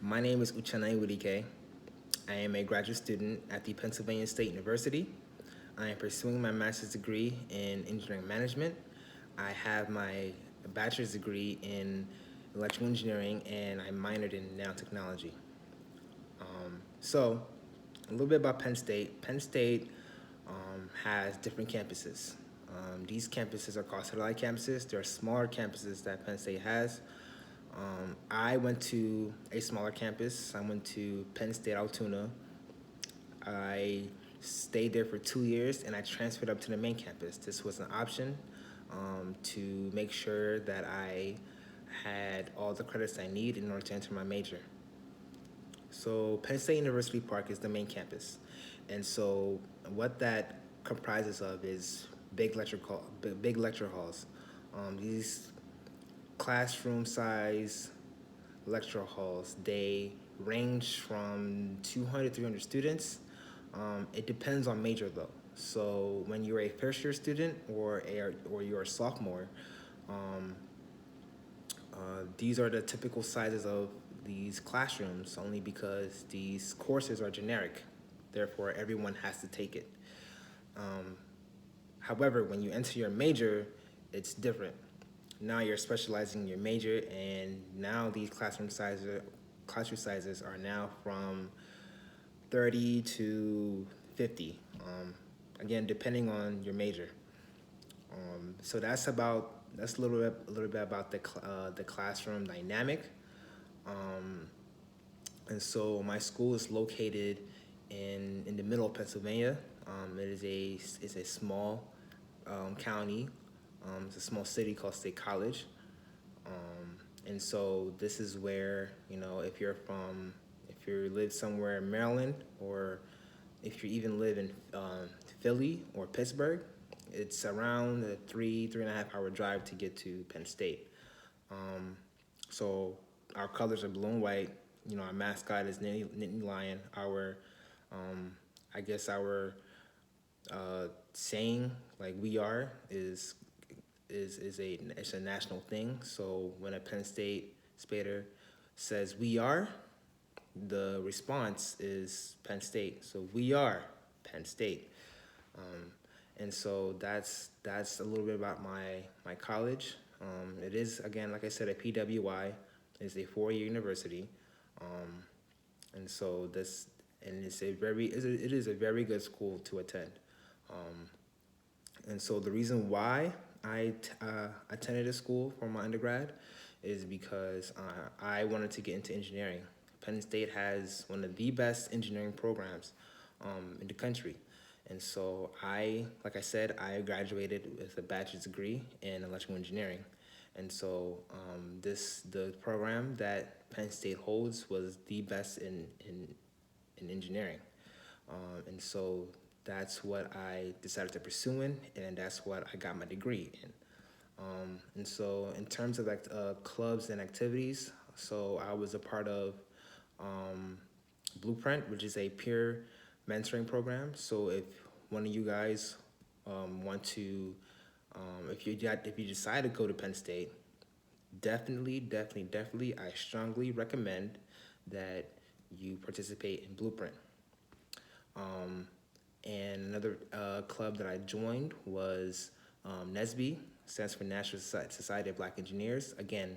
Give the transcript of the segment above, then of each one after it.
My name is Uchenna Iwudike. I am a graduate student at the Pennsylvania State University. I am pursuing my master's degree in engineering management. I have my bachelor's degree in electrical engineering and I minored in nanotechnology. So, a little bit about Penn State. Penn State has different campuses. These campuses are called satellite campuses. There are smaller campuses that Penn State has. I went to a smaller campus. I went to Penn State Altoona. I stayed there for 2 years and I transferred up to the main campus. This was an option to make sure that I had all the credits I need in order to enter my major. So Penn State University Park is the main campus. And so what that comprises of is big lecture halls. These classroom size lecture halls, they range from 200, 300 students. It depends on major though. So when you're a first year student or you're a sophomore, these are the typical sizes of these classrooms only because these courses are generic. Therefore, everyone has to take it. However, when you enter your major, it's different. Now you're specializing in your major, and now these classroom sizes are now from 30 to 50. Again, depending on your major. So that's a little bit about the classroom dynamic. And so my school is located in the middle of Pennsylvania. It's a small county. It's a small city called State College. And so this is where, if you live somewhere in Maryland, or if you even live in Philly or Pittsburgh, it's around a 3.5 hour drive to get to Penn State. So our colors are blue and white. Our mascot is Nittany Lion. Our saying, like "we are," is it's a national thing. So when a Penn State Spader says "we are," the response is Penn State. So we are Penn State. And so that's a little bit about my college. It is, again, like I said, a PWI. It's a 4-year university. And so it is a very good school to attend. And so the reason why I attended a school for my undergrad is because I wanted to get into engineering. Penn State has one of the best engineering programs in the country. And so like I said, I graduated with a bachelor's degree in electrical engineering. And so the program that Penn State holds was the best in engineering. And so that's what I decided to pursue in, and that's what I got my degree in. And so in terms of clubs and activities, so I was a part of Blueprint, which is a peer mentoring program. So if one of you guys want to, if you decide to go to Penn State, definitely, I strongly recommend that you participate in Blueprint. And another club that I joined was NSBE, stands for National Society of Black Engineers. Again,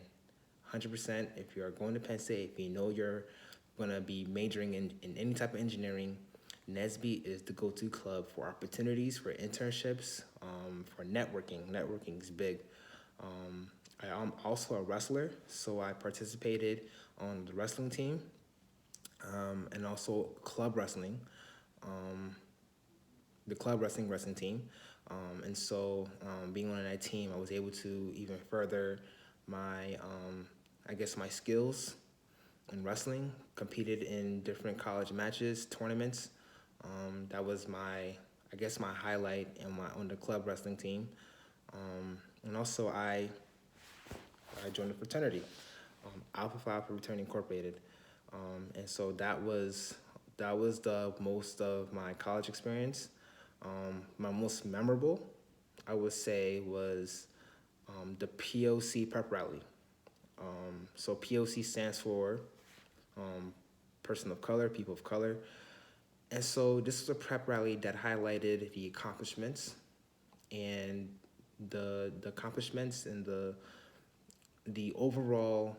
100%, if you're going to Penn State, if you know you're going to be majoring in any type of engineering, NSBE is the go-to club for opportunities, for internships, for networking. Networking is big. I'm also a wrestler, so I participated on the wrestling team and also club wrestling, the club wrestling team. And so being on that team, I was able to even further my, my skills in wrestling, competed in different college matches, tournaments. That was my highlight on the club wrestling team. And also I joined a fraternity, Alpha Phi Fraternity Incorporated. And so that was the most of my college experience. My most memorable, I would say, was the POC prep rally. So POC stands for um, person of color, people of color. And so this was a prep rally that highlighted the accomplishments and the accomplishments and the overall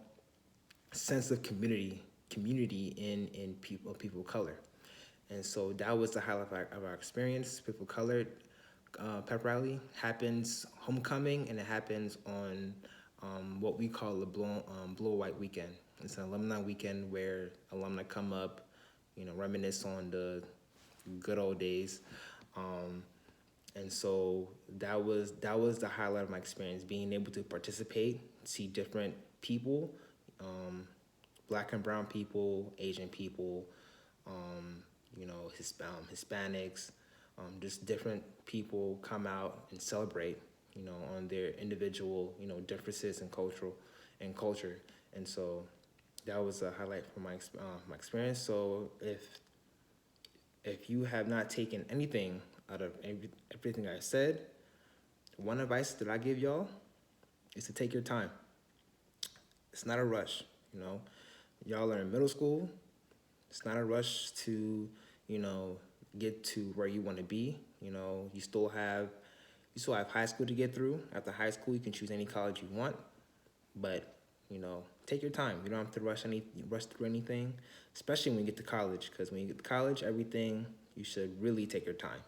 sense of community in people of color. And so that was the highlight of our experience. People of color pep rally happens homecoming, and it happens on what we call the Blue White Weekend. It's an alumni weekend where alumni come up, reminisce on the good old days. Um, and so that was the highlight of my experience, being able to participate, see different people, um, black and brown people, Asian people, um, Hispanics, just different people come out and celebrate, on their individual, differences in culture. And so that was a highlight for my experience. So if you have not taken anything out of everything I said, one advice that I give y'all is to take your time. It's not a rush, you know. Y'all are in middle school. It's not a rush to, you know, get to where you want to be. You still have high school to get through. After high school, you can choose any college you want, but take your time. You don't have to rush through anything, especially when you get to college. Because when you get to college, everything you should really take your time.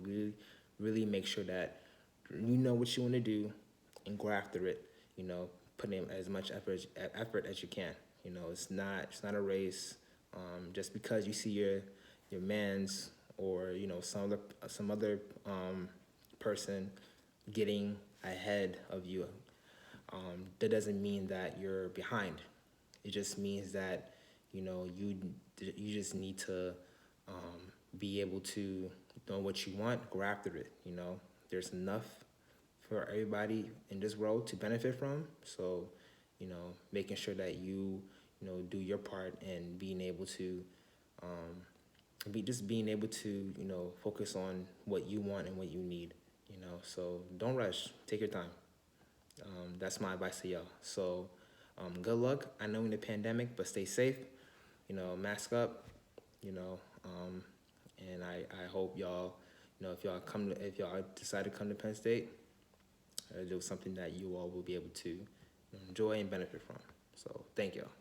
Really, really make sure that you know what you want to do and go after it. Put in as much effort as you can. It's not a race. Just because you see your man's or some other person getting ahead of you, that doesn't mean that you're behind. It just means that you just need to be able to know what you want, go after it. There's enough for everybody in this world to benefit from. So, making sure that do your part and being able to being able to focus on what you want and what you need. So don't rush. Take your time. That's my advice to y'all. So, good luck. I know in the pandemic, but stay safe. Mask up. You know, um, and I hope y'all, if y'all decide to come to Penn State, it was something that you all will be able to enjoy and benefit from. So, thank y'all.